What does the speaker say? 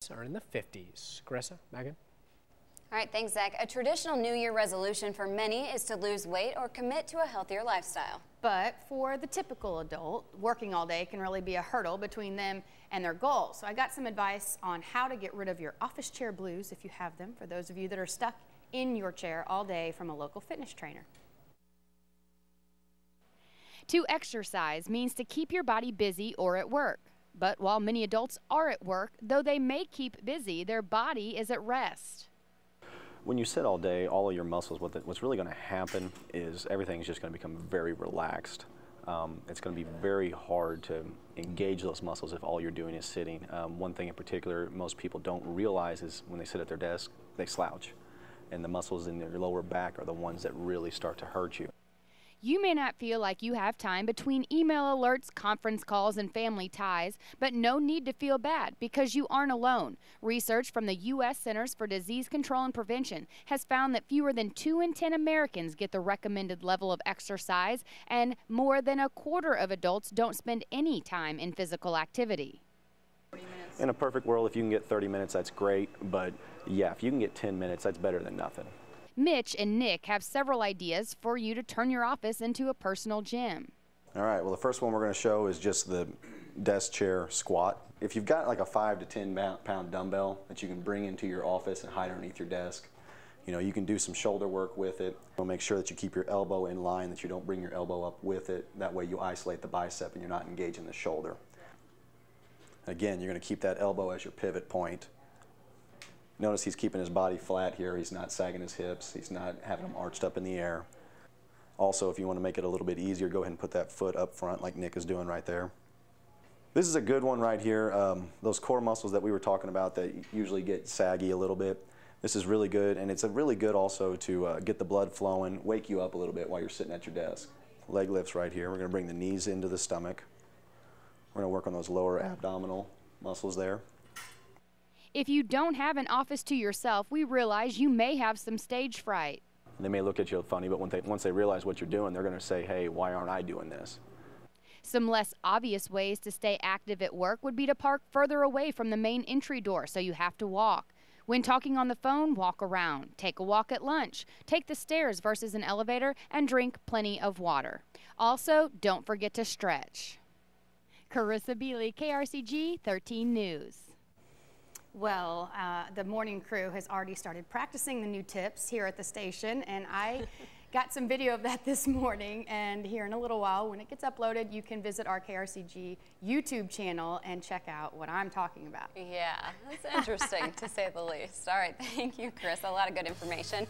are in the 50s. Carissa, Megan? All right, thanks, Zach. A traditional New Year resolution for many is to lose weight or commit to a healthier lifestyle. But for the typical adult, working all day can really be a hurdle between them and their goals. So I got some advice on how to get rid of your office chair blues, if you have them, for those of you that are stuck in your chair all day, from a local fitness trainer. To exercise means to keep your body busy or at work. But while many adults are at work, though they may keep busy, their body is at rest. When you sit all day, all of your muscles, what's really going to happen is everything's just going to become very relaxed. It's going to be very hard to engage those muscles if all you're doing is sitting. One thing in particular most people don't realize is when they sit at their desk, they slouch. And the muscles in their lower back are the ones that really start to hurt you. You may not feel like you have time between email alerts, conference calls, and family ties, but no need to feel bad because you aren't alone. Research from the U.S. Centers for Disease Control and Prevention has found that fewer than 2 in 10 Americans get the recommended level of exercise, and more than a quarter of adults don't spend any time in physical activity. In a perfect world, if you can get 30 minutes, that's great, but yeah, if you can get 10 minutes, that's better than nothing. Mitch and Nick have several ideas for you to turn your office into a personal gym. All right, well, the first one we're going to show is just the desk chair squat. If you've got like a 5 to 10 pound dumbbell that you can bring into your office and hide underneath your desk, you can do some shoulder work with it. We'll make sure that you keep your elbow in line, that you don't bring your elbow up with it. That way you isolate the bicep and you're not engaging the shoulder. Again, you're going to keep that elbow as your pivot point. Notice he's keeping his body flat here. He's not sagging his hips. He's not having them arched up in the air. Also, if you want to make it a little bit easier, go ahead and put that foot up front like Nick is doing right there. This is a good one right here. Those core muscles that we were talking about that usually get saggy a little bit. This is really good, and it's really good also to get the blood flowing, wake you up a little bit while you're sitting at your desk. Leg lifts right here. We're going to bring the knees into the stomach. We're going to work on those lower abdominal muscles there. If you don't have an office to yourself, we realize you may have some stage fright. They may look at you funny, but once they realize what you're doing, they're going to say, hey, why aren't I doing this? Some less obvious ways to stay active at work would be to park further away from the main entry door so you have to walk. When talking on the phone, walk around. Take a walk at lunch. Take the stairs versus an elevator, and drink plenty of water. Also, don't forget to stretch. Carissa Bealey, KRCG 13 News. Well, the morning crew has already started practicing the new tips here at the station, and I got some video of that this morning, and here in a little while, when it gets uploaded, you can visit our KRCG YouTube channel and check out what I'm talking about. Yeah, that's interesting to say the least. All right, thank you, Chris. A lot of good information.